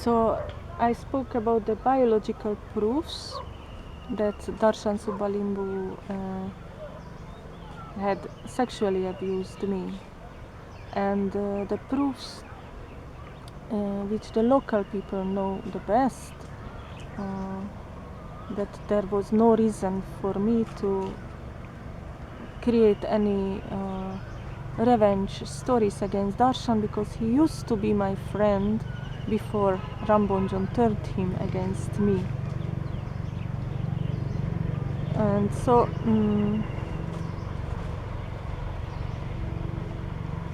So I spoke about the biological proofs that Darshan Subba Limbu had sexually abused me, and the proofs which the local people know the best, that there was no reason for me to create any revenge stories against Darshan, because he used to be my friend before Ram Bomjon turned him against me. And so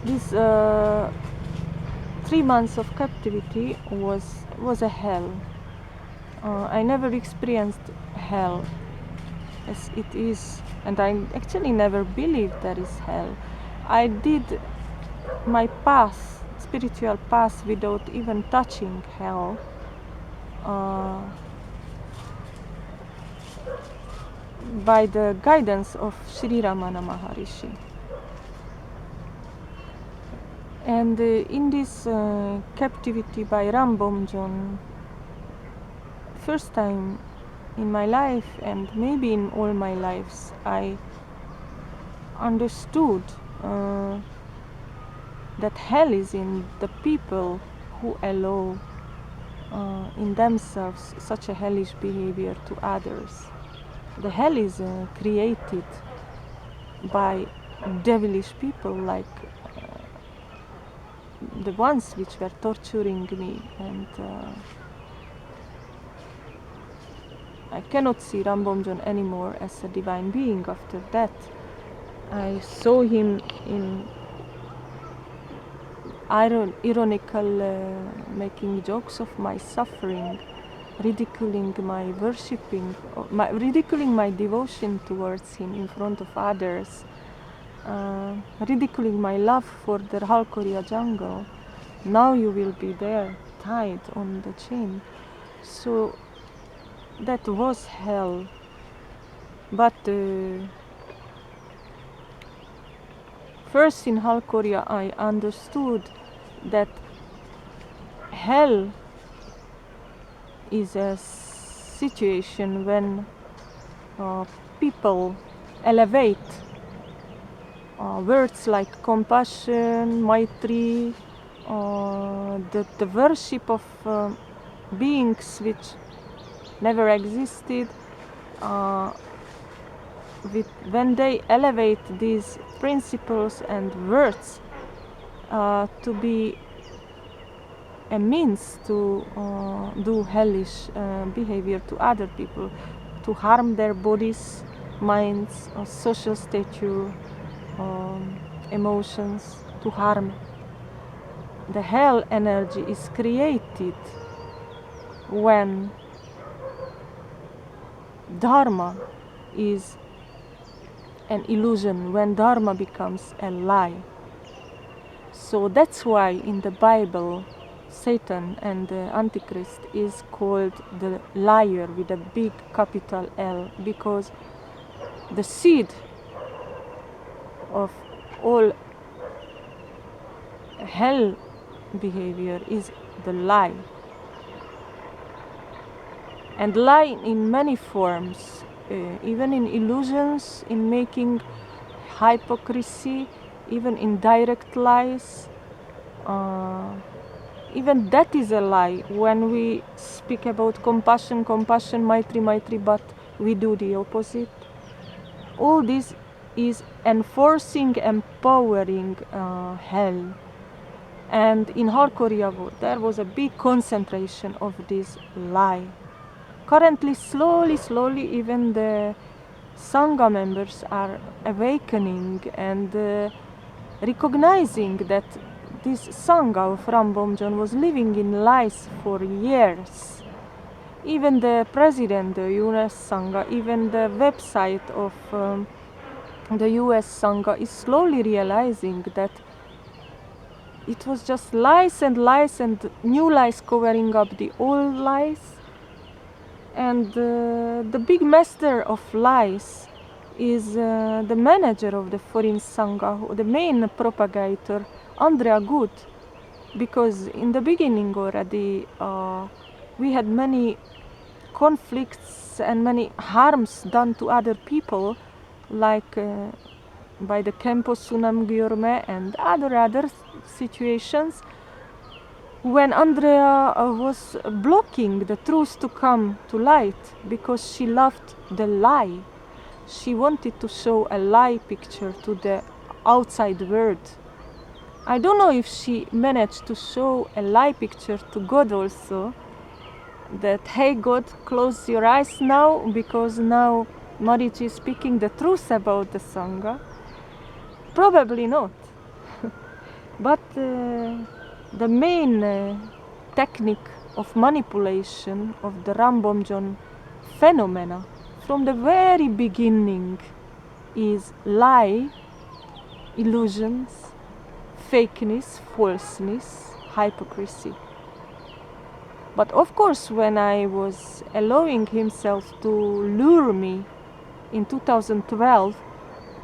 this 3 months of captivity was a hell. I never experienced hell as it is, and I actually never believed there is hell. I did my path, spiritual path, without even touching hell. By the guidance of Sri Ramana Maharishi. And in this captivity by Ram Bomjon, first time in my life, and maybe in all my lives, I understood that hell is in the people who allow in themselves such a hellish behavior to others. The hell is created by devilish people like the ones which were torturing me, and I cannot see Ram Bomjon anymore as a divine being after that. I saw him in ironical making jokes of my suffering, ridiculing my worshipping, ridiculing my devotion towards him in front of others, ridiculing my love for the Halkoria jungle. Now you will be there, tied on the chain. So that was hell. But first in Halkoria I understood that hell is a situation when people elevate words like compassion, Maitri, the worship of beings which never existed. When they elevate these principles and words to be a means to do hellish behavior to other people, to harm their bodies, minds, social stature, emotions, to harm. The hell energy is created when Dharma is an illusion, when Dharma becomes a lie. So that's why in the Bible Satan and the Antichrist is called the liar with a big capital L, because the seed of all hell behavior is the lie. And lie in many forms, even in illusions, in making hypocrisy, even in direct lies. Even that is a lie. When we speak about compassion, Maitri, but we do the opposite. All this is enforcing, empowering hell. And in Halkoria there was a big concentration of this lie. Currently, slowly, even the Sangha members are awakening and recognizing that this Sangha of Ram Bomjon was living in lies for years. Even the president, the US Sangha, even the website of the US Sangha is slowly realizing that it was just lies and new lies covering up the old lies. And the big master of lies is the manager of the foreign Sangha, the main propagator, Andrea Good. because in the beginning already we had many conflicts and many harms done to other people, like by the khenpo Sunam Gyurme and other situations, when Andrea was blocking the truth to come to light because she loved the lie. She wanted to show a lie picture to the outside world. I don't know if she managed to show a lie picture to God also, that, hey God, close your eyes now, because now Marici is speaking the truth about the Sangha. Probably not. But the main technique of manipulation of the Ram Bomjon phenomena from the very beginning is lie, illusions, fakeness, falseness, hypocrisy. But of course, when I was allowing himself to lure me in 2012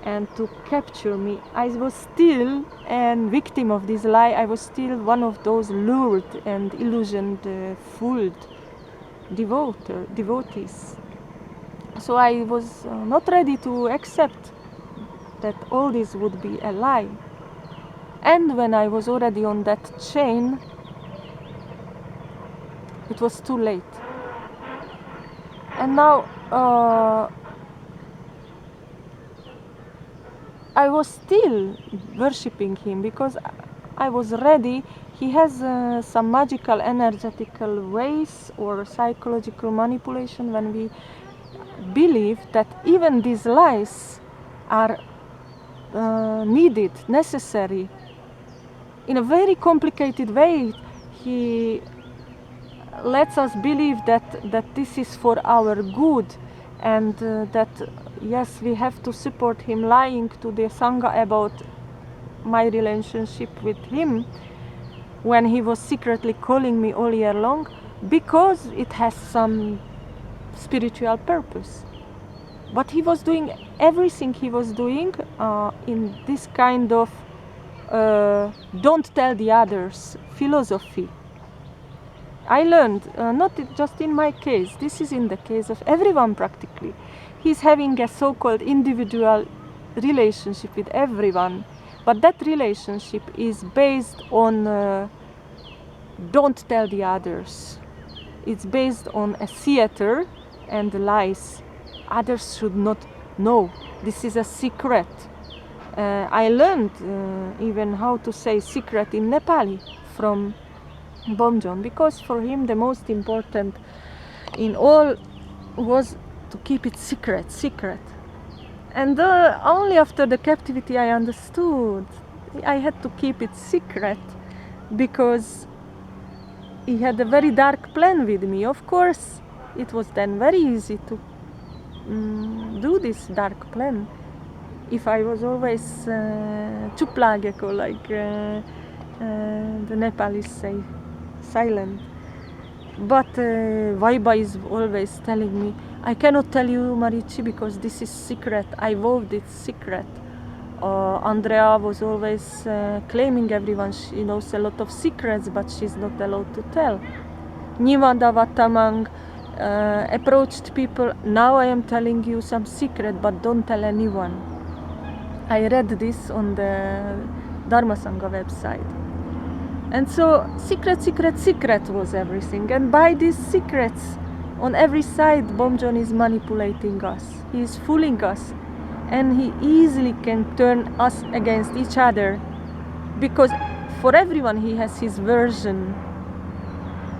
and to capture me, I was still a victim of this lie. I was still one of those lured and illusioned, fooled devotees. So I was not ready to accept that all this would be a lie. And when I was already on that chain, it was too late. And now I was still worshipping him because I was ready. He has some magical, energetical ways or psychological manipulation when we believe that even these lies are needed, necessary. In a very complicated way, he lets us believe that this is for our good, and that yes, we have to support him, lying to the Sangha about my relationship with him when he was secretly calling me all year long, because it has some spiritual purpose. But he was doing everything he was doing in this kind of don't tell the others philosophy. I learned, not just in my case, this is in the case of everyone practically. He's having a so-called individual relationship with everyone, but that relationship is based on don't tell the others. It's based on a theater and lies. Others should not know. This is a secret. I learned even how to say secret in Nepali from Bomjon, because for him the most important in all was to keep it secret. And only after the captivity I understood I had to keep it secret, because he had a very dark plan with me. Of course, it was then very easy to do this dark plan if I was always chuplageko, like the Nepalis say, silent. But Vaiba is always telling me, I cannot tell you, Marici, because this is secret. I vowed it's secret. Andrea was always claiming everyone she knows a lot of secrets, but she's not allowed to tell. Dawa Tamang approached people, now I am telling you some secret, but don't tell anyone. I read this on the Dharma Sangha website. And so secret was everything. And by these secrets, on every side, Bomjon is manipulating us. He is fooling us. And he easily can turn us against each other, because for everyone he has his version.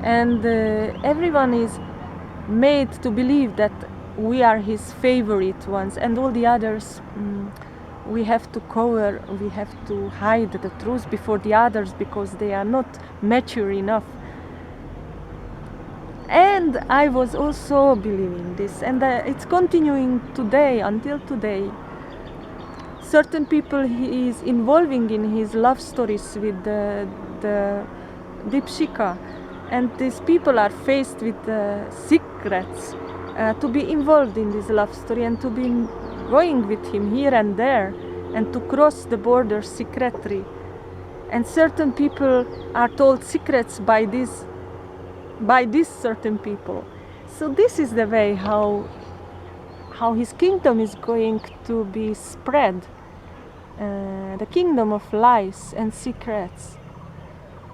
And everyone is made to believe that we are his favorite ones, and all the others we have to cover, we have to hide the truth before the others because they are not mature enough. And I was also believing this, and it's continuing today, until today. Certain people he is involving in his love stories with the Dipshika, and these people are faced with secrets to be involved in this love story and to be going with him here and there and to cross the border secretly. And certain people are told secrets by these certain people. So this is the way how his kingdom is going to be spread, the kingdom of lies and secrets.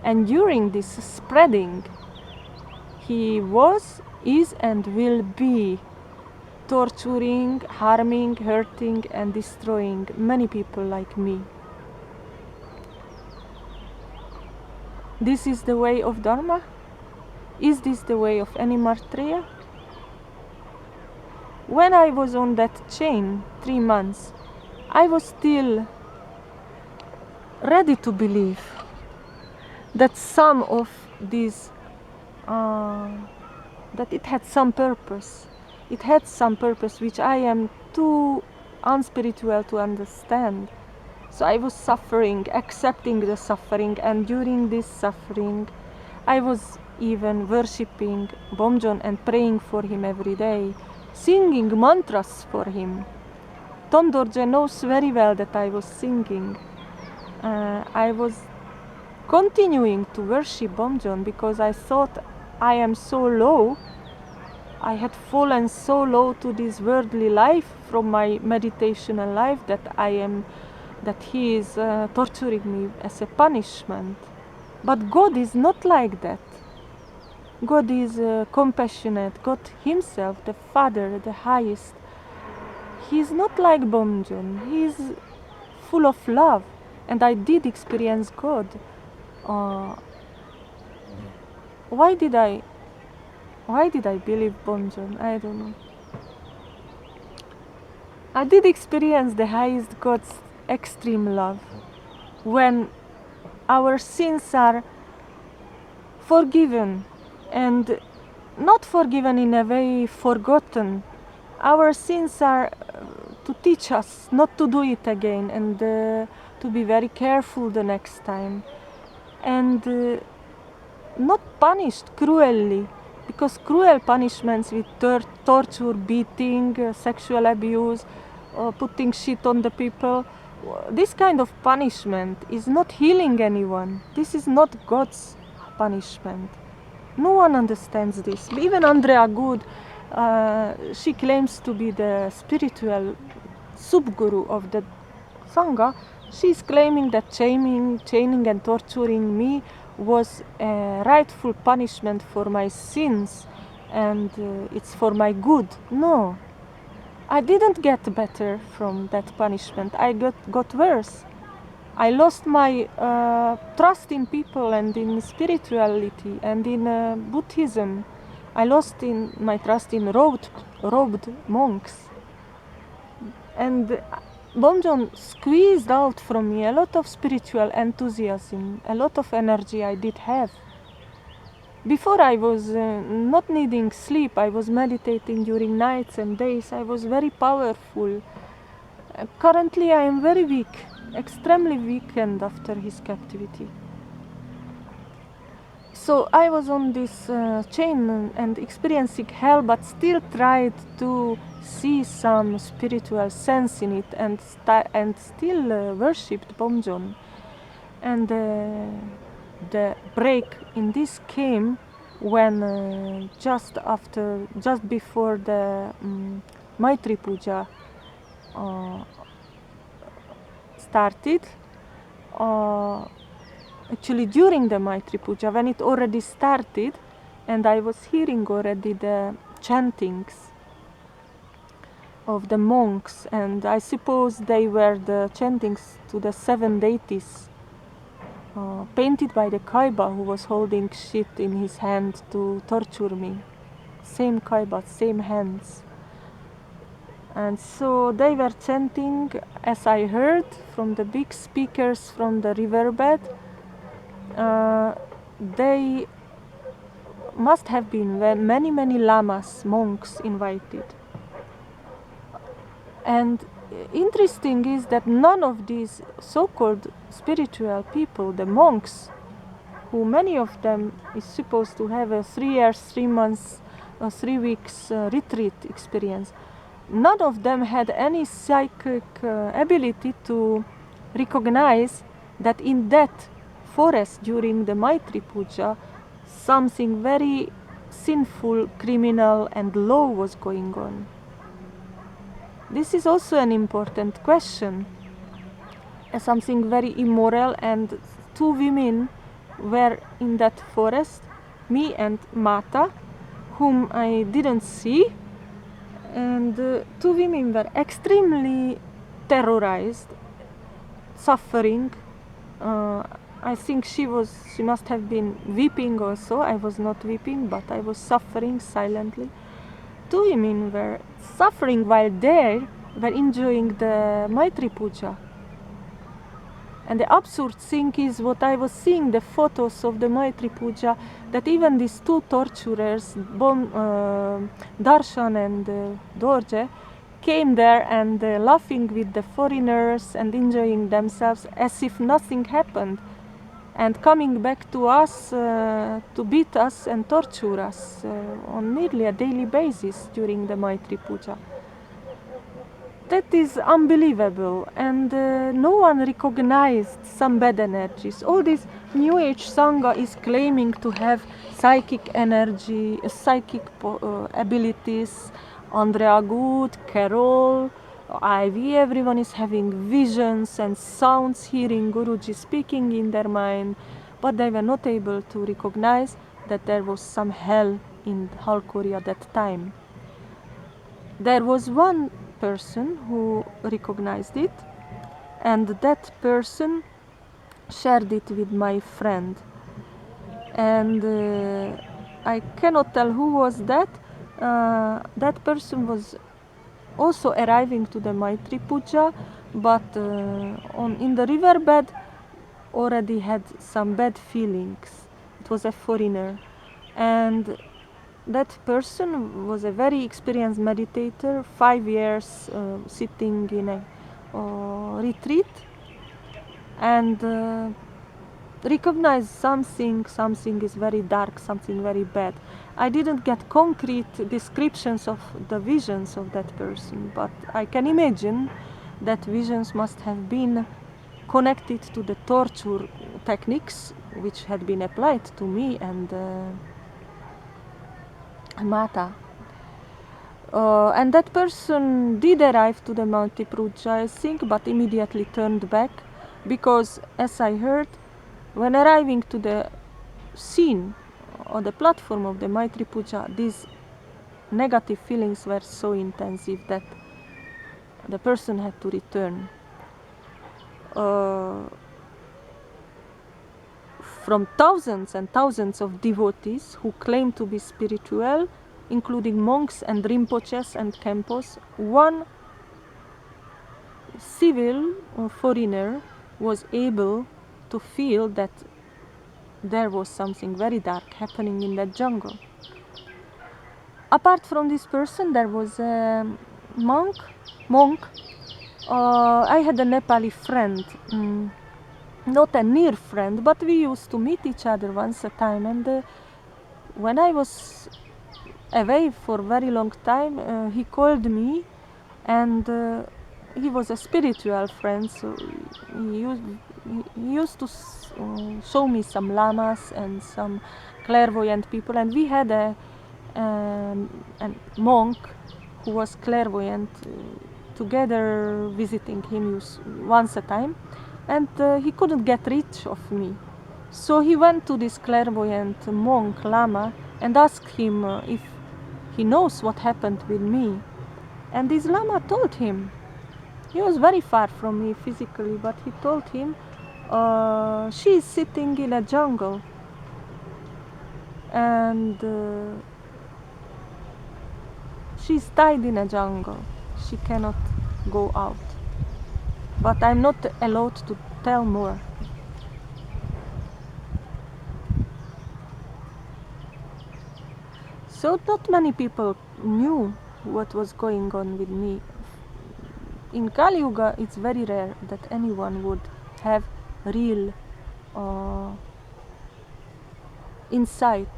And during this spreading, he was, is, and will be torturing, harming, hurting, and destroying many people like me. This is the way of Dharma? Is this the way of any Maitreya? When I was on that chain 3 months, I was still ready to believe that some of these, that it had some purpose. It had some purpose which I am too unspiritual to understand. So I was suffering, accepting the suffering, and during this suffering, I was even worshipping Bomjon and praying for him every day, singing mantras for him. Tom Dorje knows very well that I was singing. I was continuing to worship Bomjon because I thought I am so low. I had fallen so low to this worldly life from my meditational life that he is torturing me as a punishment. But God is not like that. God is compassionate. God himself, the Father, the highest. He is not like Bomjon. He is full of love. And I did experience God. Why did I believe Bomjon? I don't know. I did experience the highest God's extreme love when our sins are forgiven and not forgiven in a way forgotten. Our sins are to teach us not to do it again and to be very careful the next time, and not punished cruelly, because cruel punishments with torture, beating, sexual abuse, putting shit on the people, this kind of punishment is not healing anyone. This is not God's punishment. No one understands this. Even Andrea Good, she claims to be the spiritual sub-guru of the Sangha. She's claiming that chaining and torturing me was a rightful punishment for my sins and it's for my good. No, I didn't get better from that punishment. I got worse. I lost my trust in people and in spirituality and in Buddhism. I lost my trust in robed monks. And Bomjon squeezed out from me a lot of spiritual enthusiasm, a lot of energy I did have. Before I was not needing sleep, I was meditating during nights and days. I was very powerful. Currently I am very weak, extremely weakened after his captivity. So I was on this chain and experiencing hell, but still tried to see some spiritual sense in it and still worshipped Bomjon. And the break in this came when just before the Maitri Puja started. Actually, during the Maitri Puja, when it already started, and I was hearing already the chantings of the monks, and I suppose they were the chantings to the 7 deities, painted by the khaiba who was holding shit in his hand to torture me. Same khaiba, same hands. And so they were chanting, as I heard from the big speakers from the riverbed. They must have been many lamas, monks invited. And interesting is that none of these so-called spiritual people, the monks, who many of them is supposed to have a 3 years, 3 months, 3 weeks retreat experience, none of them had any psychic ability to recognize that in that forest during the Maitri Puja, something very sinful, criminal and low was going on. This is also an important question. Something very immoral, and two women were in that forest, me and Mata, whom I didn't see, and two women were extremely terrorized, suffering. I think she must have been weeping also. I was not weeping, but I was suffering silently. Two women were suffering while they were enjoying the Maitri Puja. And the absurd thing is what I was seeing, the photos of the Maitri Puja, that even these two torturers, Darshan and Dorje, came there and laughing with the foreigners and enjoying themselves as if nothing happened, and coming back to us to beat us and torture us on nearly a daily basis during the Maitri Puja. That is unbelievable, and no one recognized some bad energies. All this New Age Sangha is claiming to have psychic energy, psychic abilities. Andrea Good, Carol, Ivy, everyone is having visions and sounds, hearing Guruji speaking in their mind, but they were not able to recognize that there was some hell in Halkori at that time. There was one person who recognized it, and that person shared it with my friend, and I cannot tell who was that. That person was also arriving to the Maitri Puja, but in the riverbed already had some bad feelings. It was a foreigner, and that person was a very experienced meditator, 5 years sitting in a retreat, and recognized something is very dark, something very bad. I didn't get concrete descriptions of the visions of that person, but I can imagine that visions must have been connected to the torture techniques which had been applied to me and Mata. And that person did arrive to the Maitri Puja, I think, but immediately turned back, because, as I heard, when arriving to the scene or the platform of the Maitri Puja, these negative feelings were so intensive that the person had to return. From thousands and thousands of devotees who claim to be spiritual, including monks and rinpoches and khenpos, one civil or foreigner was able to feel that there was something very dark happening in that jungle. Apart from this person, there was a monk. I had a Nepali friend, not a near friend, but we used to meet each other once a time. And when I was away for a very long time, he called me, and he was a spiritual friend, so he used to show me some lamas and some clairvoyant people, and we had a monk who was clairvoyant together, visiting him once a time, and he couldn't get rid of me. So he went to this clairvoyant monk, Lama, and asked him if he knows what happened with me. And this Lama told him. He was very far from me physically, but he told him, she is sitting in a jungle, and she's tied in a jungle. She cannot go out. But I'm not allowed to tell more. So not many people knew what was going on with me. In Kali Yuga, it's very rare that anyone would have real insight.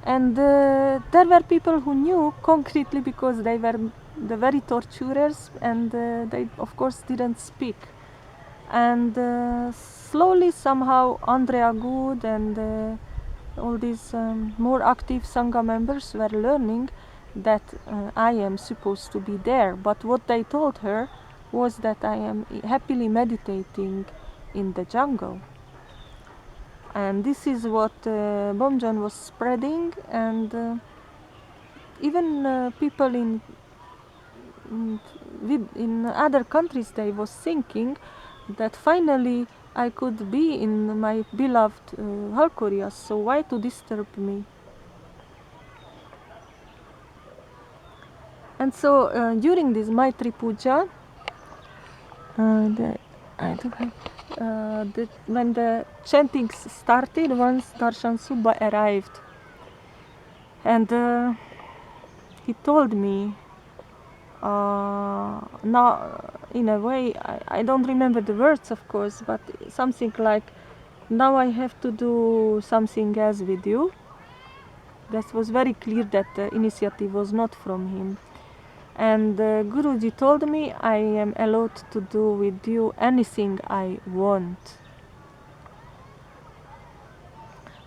And there were people who knew concretely, because they were the very torturers, and they of course didn't speak. And slowly somehow Andrea Good and all these more active Sangha members were learning that I am supposed to be there. But what they told her was that I am happily meditating in the jungle. And this is what Bomjon was spreading, and even people in other countries, they was thinking that finally I could be in my beloved Halkoria, so why to disturb me? And so during this Maitri Puja, when the chantings started, once Darshan Subba arrived, and he told me, now in a way, I don't remember the words of course, but something like, now I have to do something else with you. That was very clear that the initiative was not from him. And Guruji told me I am allowed to do with you anything I want.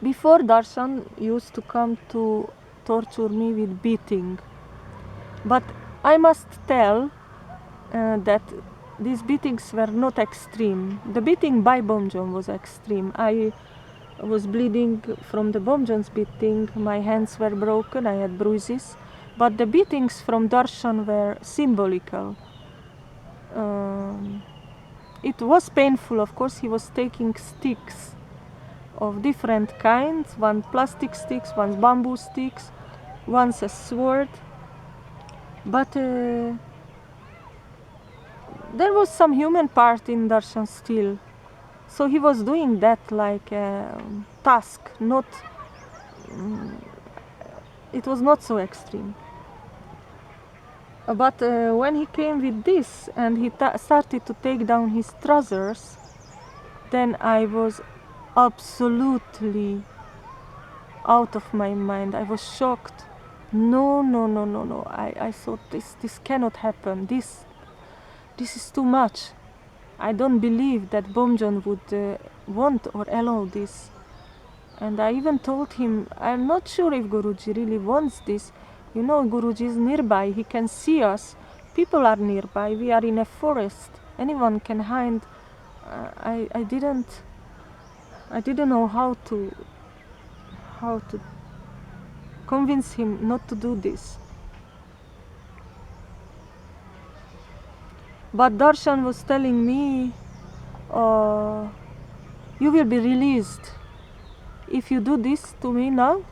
Before, Darshan used to come to torture me with beating. But I must tell that these beatings were not extreme. The beating by Bomjon was extreme. I was bleeding from the Bomjon's beating, my hands were broken, I had bruises. But the beatings from Darshan were symbolical. It was painful, of course. He was taking sticks of different kinds, one plastic sticks, one bamboo sticks, once a sword. But there was some human part in Darshan still. So he was doing that like a task, not. It was not so extreme. But when he came with this and he started to take down his trousers, then I was absolutely out of my mind. I was shocked. No. I thought this cannot happen. This is too much. I don't believe that Bomjon would want or allow this. And I even told him, I'm not sure if Guruji really wants this. You know, Guruji is nearby, he can see us. People are nearby, we are in a forest. Anyone can hide. I didn't know how to convince him not to do this. But Darshan was telling me, you will be released. If you do this to me now,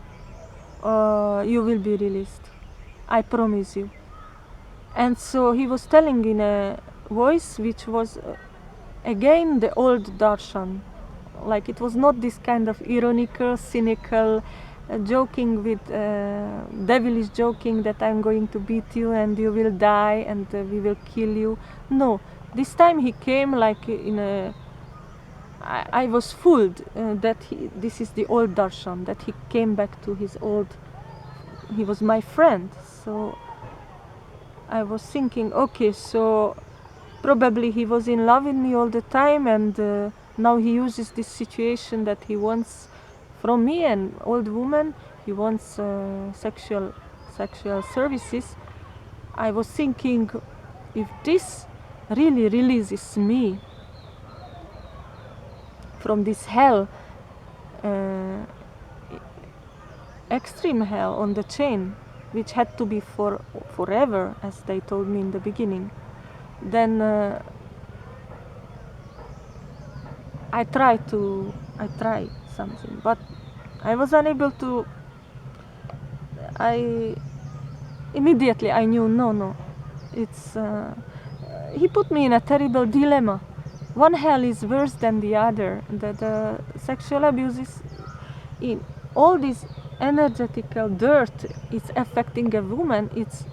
you will be released. I promise you. And so he was telling in a voice which was again the old Darshan. Like it was not this kind of ironical, cynical, joking with devilish joking that I'm going to beat you and you will die and we will kill you. No, this time he came like in a. I was fooled that this is the old Darshan, that he came back to his old. He was my friend, so I was thinking, okay, so probably he was in love with me all the time, and now he uses this situation that he wants from me, an old woman. He wants sexual services. I was thinking, if this really releases me from this hell, extreme hell on the chain, which had to be for forever, as they told me in the beginning, then I tried something, but I was unable to. Immediately I knew, no, it's. He put me in a terrible dilemma. One hell is worse than the other. The sexual abuse is in all this energetical dirt. It's affecting a woman. It's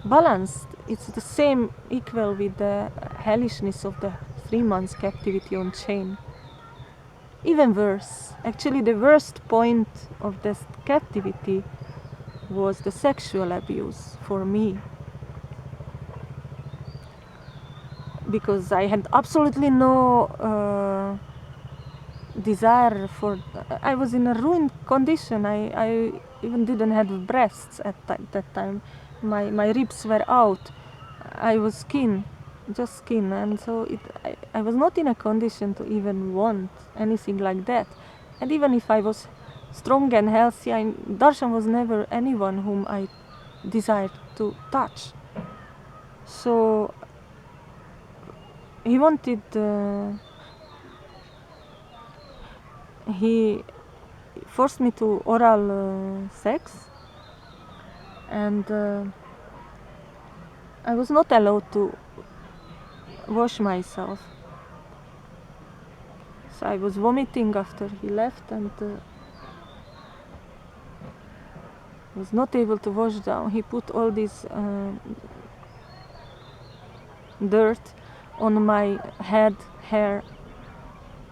balanced. It's the same, equal with the hellishness of the 3 months captivity on chain. Even worse. Actually, the worst point of this captivity was the sexual abuse for me. because I had absolutely no desire for. I was in a ruined condition. I even didn't have breasts at that time. My ribs were out. I was just skin, and so I was not in a condition to even want anything like that. And even if I was strong and healthy, Darshan was never anyone whom I desired to touch. So he wanted. He forced me to oral sex, and I was not allowed to wash myself. So I was vomiting after he left, and was not able to wash down. He put all this dirt on my head, hair,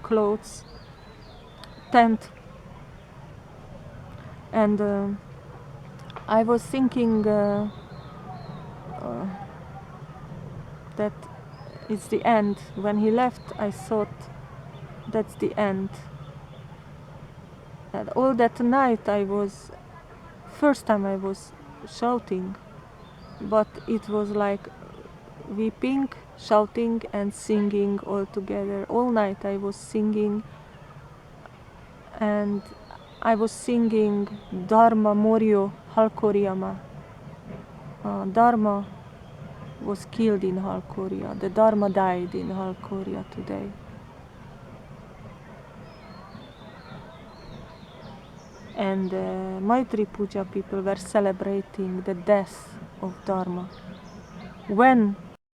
clothes, tent, and I was thinking that it's the end. When he left, I thought that's the end. And all that night first time I was shouting, but it was like weeping, shouting and singing all together. All night I was singing, and I was singing Dharma Morio Halkoriyama. Dharma was killed in Halkoria. The Dharma died in Halkoria today. And Maitri Puja people were celebrating the death of Dharma. When